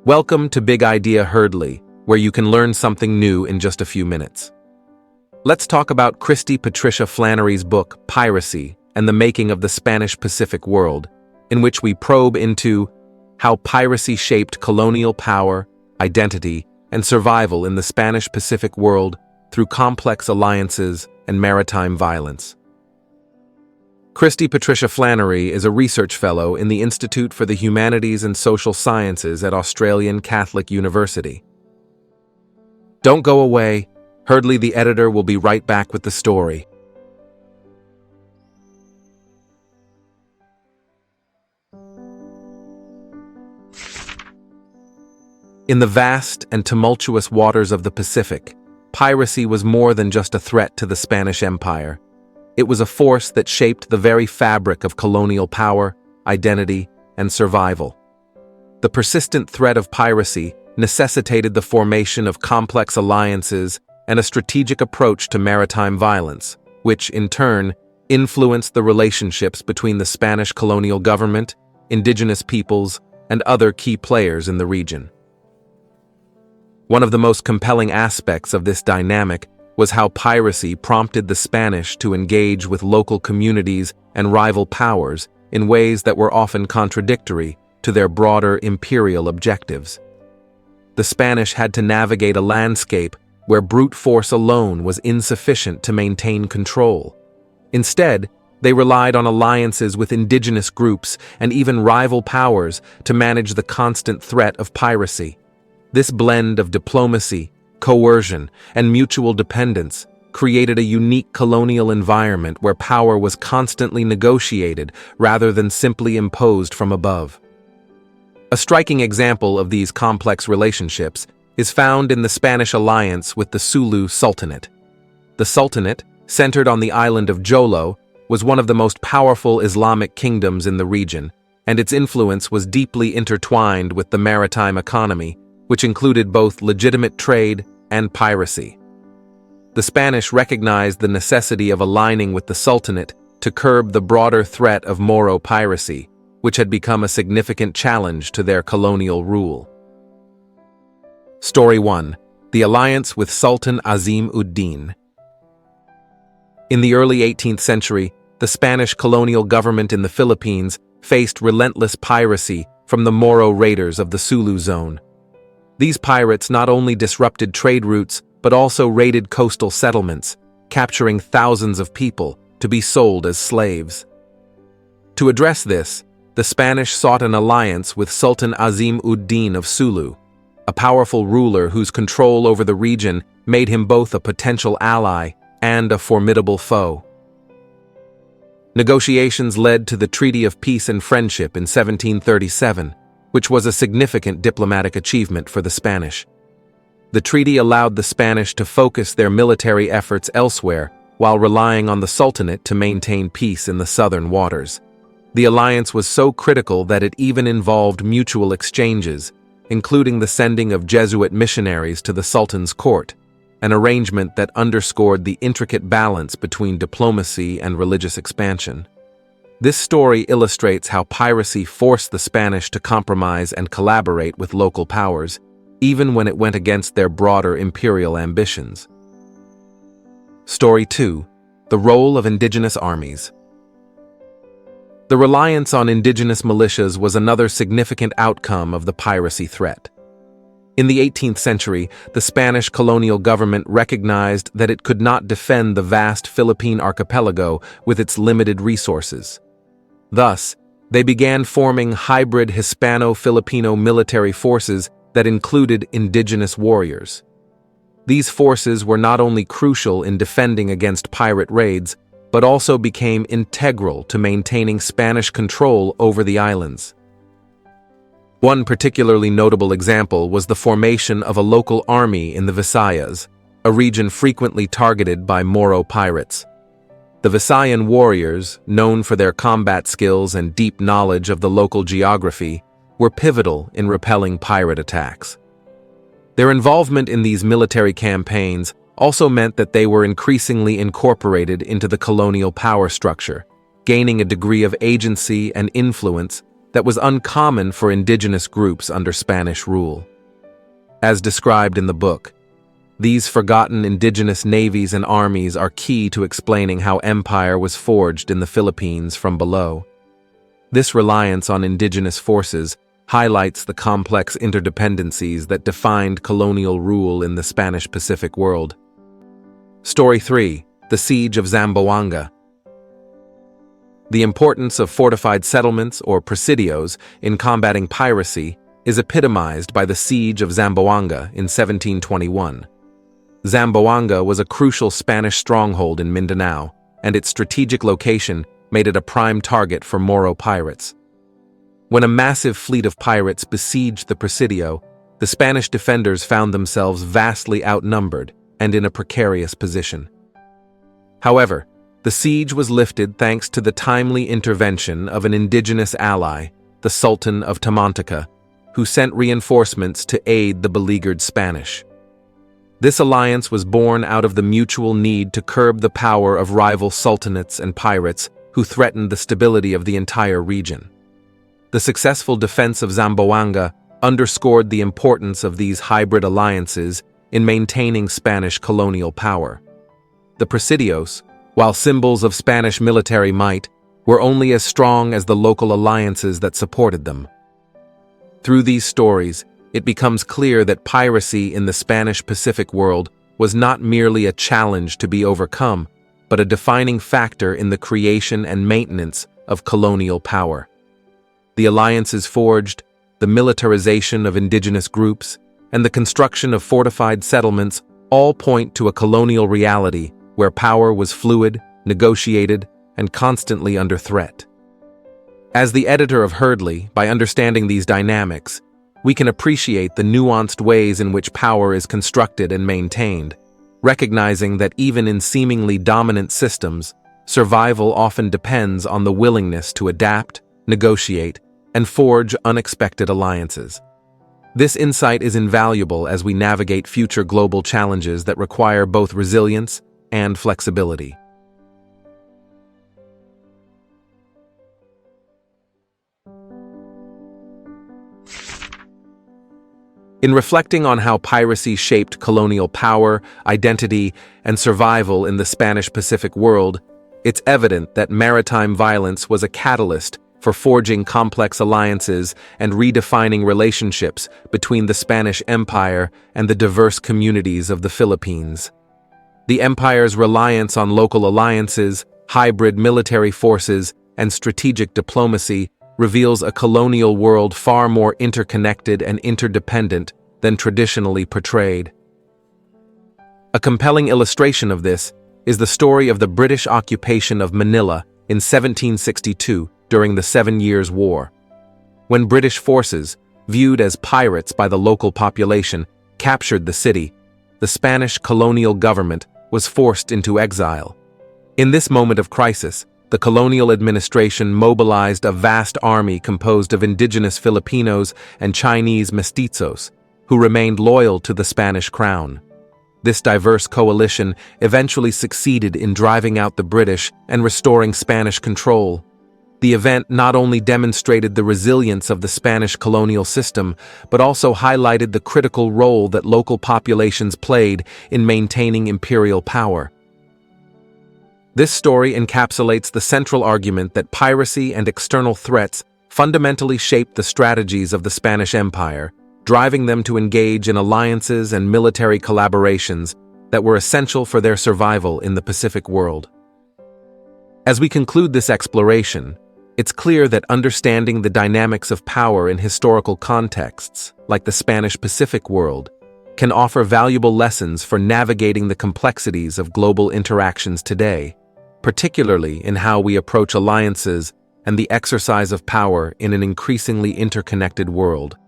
Welcome to Big Idea Hurdley, where you can learn something new in just a few minutes. Let's talk about Kristie Patricia Flannery's book, Piracy, and the Making of the Spanish Pacific World, in which we probe into how piracy shaped colonial power, identity, and survival in the Spanish Pacific world through complex alliances and maritime violence. Kristie Patricia Flannery is a research fellow in the Institute for the Humanities and Social Sciences at Australian Catholic University. Don't go away. Hurdley, the editor, will be right back with the story. In the vast and tumultuous waters of the Pacific, piracy was more than just a threat to the Spanish Empire. It was a force that shaped the very fabric of colonial power, identity, and survival. The persistent threat of piracy necessitated the formation of complex alliances and a strategic approach to maritime violence, which, in turn, influenced the relationships between the Spanish colonial government, indigenous peoples, and other key players in the region. One of the most compelling aspects of this dynamic was how piracy prompted the Spanish to engage with local communities and rival powers in ways that were often contradictory to their broader imperial objectives. The Spanish had to navigate a landscape where brute force alone was insufficient to maintain control. Instead, they relied on alliances with indigenous groups and even rival powers to manage the constant threat of piracy. This blend of diplomacy, coercion, and mutual dependence created a unique colonial environment where power was constantly negotiated rather than simply imposed from above. A striking example of these complex relationships is found in the Spanish alliance with the Sulu Sultanate. The Sultanate, centered on the island of Jolo, was one of the most powerful Islamic kingdoms in the region, and its influence was deeply intertwined with the maritime economy, which included both legitimate trade and piracy. The Spanish recognized the necessity of aligning with the Sultanate to curb the broader threat of Moro piracy, which had become a significant challenge to their colonial rule. Story 1. The Alliance with Sultan Azim-ud-Din. In the early 18th century, the Spanish colonial government in the Philippines faced relentless piracy from the Moro raiders of the Sulu zone. These pirates not only disrupted trade routes, but also raided coastal settlements, capturing thousands of people to be sold as slaves. To address this, the Spanish sought an alliance with Sultan Azim-ud-Din of Sulu, a powerful ruler whose control over the region made him both a potential ally and a formidable foe. Negotiations led to the Treaty of Peace and Friendship in 1737, which was a significant diplomatic achievement for the Spanish. The treaty allowed the Spanish to focus their military efforts elsewhere while relying on the Sultanate to maintain peace in the southern waters. The alliance was so critical that it even involved mutual exchanges, including the sending of Jesuit missionaries to the Sultan's court, an arrangement that underscored the intricate balance between diplomacy and religious expansion. This story illustrates how piracy forced the Spanish to compromise and collaborate with local powers, even when it went against their broader imperial ambitions. Story 2. The Role of Indigenous Armies. The reliance on indigenous militias was another significant outcome of the piracy threat. In the 18th century, the Spanish colonial government recognized that it could not defend the vast Philippine archipelago with its limited resources. Thus, they began forming hybrid Hispano-Filipino military forces that included indigenous warriors. These forces were not only crucial in defending against pirate raids, but also became integral to maintaining Spanish control over the islands. One particularly notable example was the formation of a local army in the Visayas, a region frequently targeted by Moro pirates. The Visayan warriors, known for their combat skills and deep knowledge of the local geography, were pivotal in repelling pirate attacks. Their involvement in these military campaigns also meant that they were increasingly incorporated into the colonial power structure, gaining a degree of agency and influence that was uncommon for indigenous groups under Spanish rule. As described in the book, these forgotten indigenous navies and armies are key to explaining how empire was forged in the Philippines from below. This reliance on indigenous forces highlights the complex interdependencies that defined colonial rule in the Spanish Pacific world. Story 3: The Siege of Zamboanga. The importance of fortified settlements, or presidios, in combating piracy is epitomized by the Siege of Zamboanga in 1721. Zamboanga was a crucial Spanish stronghold in Mindanao, and its strategic location made it a prime target for Moro pirates. When a massive fleet of pirates besieged the presidio, the Spanish defenders found themselves vastly outnumbered and in a precarious position. However, the siege was lifted thanks to the timely intervention of an indigenous ally, the Sultan of Tamantaca, who sent reinforcements to aid the beleaguered Spanish. This alliance was born out of the mutual need to curb the power of rival sultanates and pirates who threatened the stability of the entire region. The successful defense of Zamboanga underscored the importance of these hybrid alliances in maintaining Spanish colonial power. The presidios, while symbols of Spanish military might, were only as strong as the local alliances that supported them. Through these stories, it becomes clear that piracy in the Spanish Pacific world was not merely a challenge to be overcome, but a defining factor in the creation and maintenance of colonial power. The alliances forged, the militarization of indigenous groups, and the construction of fortified settlements all point to a colonial reality where power was fluid, negotiated, and constantly under threat. As the editor of Herdley, by understanding these dynamics, we can appreciate the nuanced ways in which power is constructed and maintained, recognizing that even in seemingly dominant systems, survival often depends on the willingness to adapt, negotiate, and forge unexpected alliances. This insight is invaluable as we navigate future global challenges that require both resilience and flexibility. In reflecting on how piracy shaped colonial power, identity, and survival in the Spanish Pacific world, it's evident that maritime violence was a catalyst for forging complex alliances and redefining relationships between the Spanish Empire and the diverse communities of the Philippines. The empire's reliance on local alliances, hybrid military forces, and strategic diplomacy reveals a colonial world far more interconnected and interdependent than traditionally portrayed. A compelling illustration of this is the story of the British occupation of Manila in 1762 during the 7 Years' War. When British forces, viewed as pirates by the local population, captured the city, the Spanish colonial government was forced into exile. In this moment of crisis, the colonial administration mobilized a vast army composed of indigenous Filipinos and Chinese mestizos, who remained loyal to the Spanish crown. This diverse coalition eventually succeeded in driving out the British and restoring Spanish control. The event not only demonstrated the resilience of the Spanish colonial system, but also highlighted the critical role that local populations played in maintaining imperial power. This story encapsulates the central argument that piracy and external threats fundamentally shaped the strategies of the Spanish Empire, driving them to engage in alliances and military collaborations that were essential for their survival in the Pacific world. As we conclude this exploration, it's clear that understanding the dynamics of power in historical contexts, like the Spanish Pacific world, can offer valuable lessons for navigating the complexities of global interactions today, particularly in how we approach alliances and the exercise of power in an increasingly interconnected world.